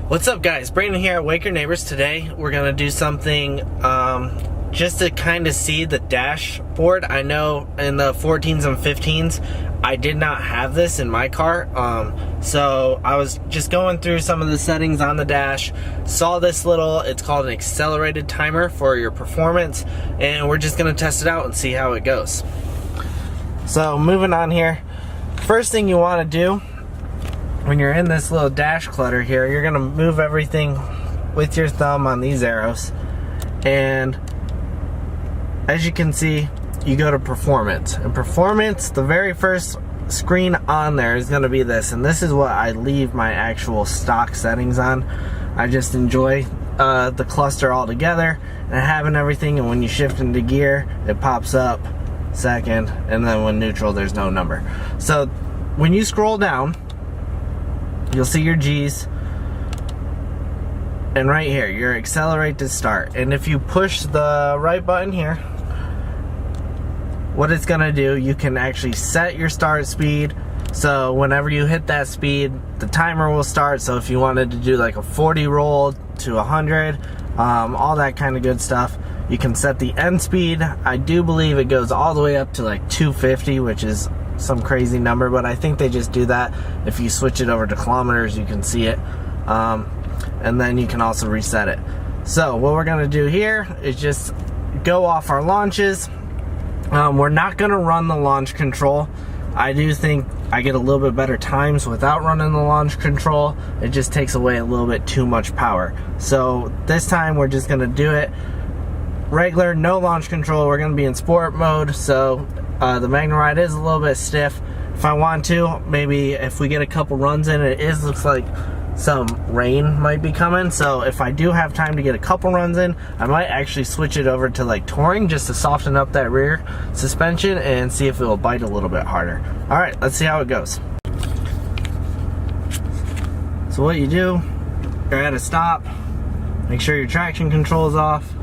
What's up, guys? Brandon here at Wake Your Neighbors. Today we're gonna do something just to kind of see the dashboard. I know in the 14s and 15s I did not have this in my car, so I was just going through some of the settings on the dash, saw this little, it's called an accelerated timer for your performance, and we're just gonna test it out and see how it goes. So moving on here, first thing you want to do when you're in this little dash clutter here, you're gonna move everything with your thumb on these arrows, and as you can see, you go to performance. And performance, the very first screen on there is gonna be this, and this is what I leave my actual stock settings on. I just enjoy the cluster all together and having everything, and when you shift into gear, it pops up second, and then when neutral, there's no number. So when you scroll down, you'll see your G's, and right here, your accelerate to start. And if you push the right button here, what it's gonna do, you can actually set your start speed. So whenever you hit that speed, the timer will start. So if you wanted to do like a 40 roll to 100, all that kind of good stuff, you can set the end speed. I do believe it goes all the way up to like 250, which is some crazy number, but I think they just do that. If you switch it over to kilometers, you can see it, and then you can also reset it. So what we're gonna do here is just go off our launches. We're not gonna run the launch control. I do think I get a little bit better times without running the launch control. It just takes away a little bit too much power. So this time we're just gonna do it regular, no launch control. We're gonna be in sport mode, so the MagneRide is a little bit stiff. If I want to, maybe if we get a couple runs in, looks like some rain might be coming, so if I do have time to get a couple runs in, I might actually switch it over to like touring just to soften up that rear suspension and see if it will bite a little bit harder. All right, let's see how it goes. So what you do, you're at a stop, make sure your traction control is off.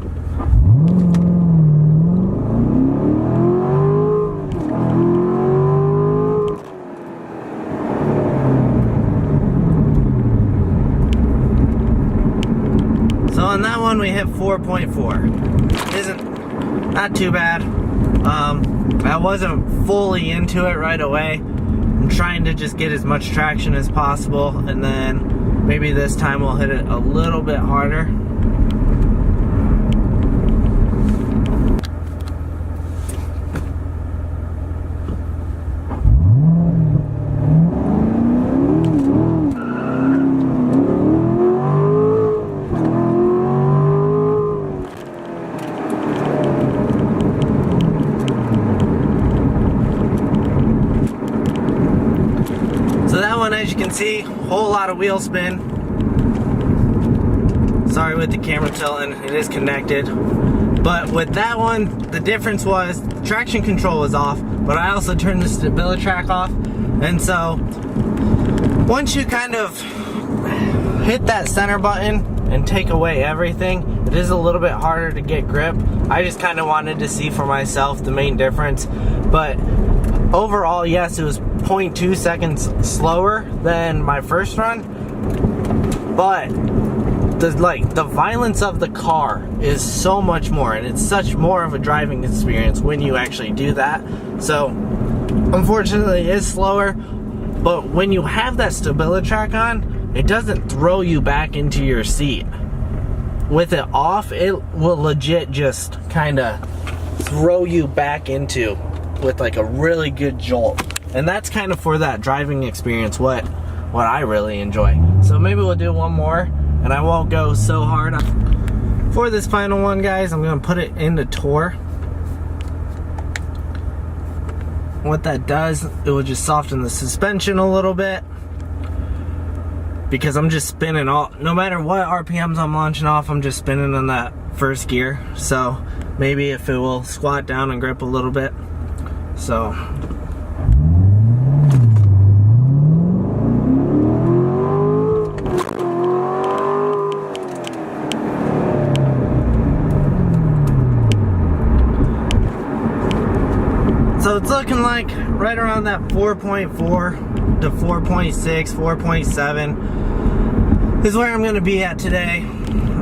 So on that one we hit 4.4. Not too bad. I wasn't fully into it right away. I'm trying to just get as much traction as possible, and then maybe this time we'll hit it a little bit harder. So that one, as you can see, whole lot of wheel spin. Sorry with the camera tilting, it is connected. But with that one, the difference was the traction control was off, but I also turned the StabiliTrak off. And so once you kind of hit that center button and take away everything, it is a little bit harder to get grip. I just kind of wanted to see for myself the main difference. But overall, yes, it was 0.2 seconds slower than my first run, but the violence of the car is so much more, and it's such more of a driving experience when you actually do that. So unfortunately it is slower, but when you have that StabiliTrak on, it doesn't throw you back into your seat. With it off, it will legit just kind of throw you back into with like a really good jolt. And that's kind of for that driving experience what I really enjoy. So maybe we'll do one more, and I won't go so hard. For this final one, guys, I'm gonna put it into tour. What that does, it will just soften the suspension a little bit, because I'm just spinning no matter what RPMs I'm launching off, I'm just spinning in that first gear. So maybe if it will squat down and grip a little bit. So it's looking like right around that 4.4 to 4.6, 4.7. is where I'm going to be at today.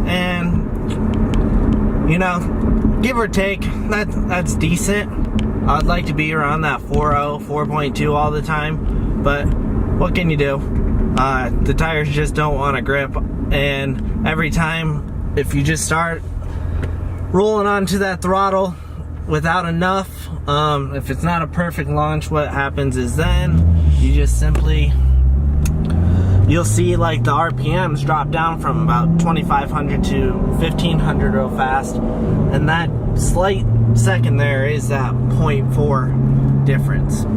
And, you know, give or take, that's decent. I'd like to be around that 4.0, 4.2 all the time, but what can you do? The tires just don't want to grip, and every time, if you just start rolling onto that throttle without enough, if it's not a perfect launch, what happens is then you just simply, you'll see like the RPMs drop down from about 2,500 to 1,500 real fast, and that slight second there is that 0.4 difference.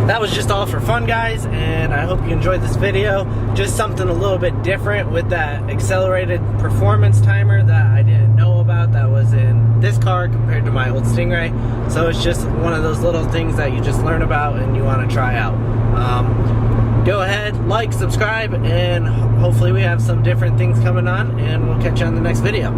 That was just all for fun, guys, and I hope you enjoyed this video. Just something a little bit different with that accelerated performance timer that I didn't know about that was in this car compared to my old Stingray. So it's just one of those little things that you just learn about and you want to try out. Go ahead, like, subscribe, and hopefully we have some different things coming on, and we'll catch you on the next video.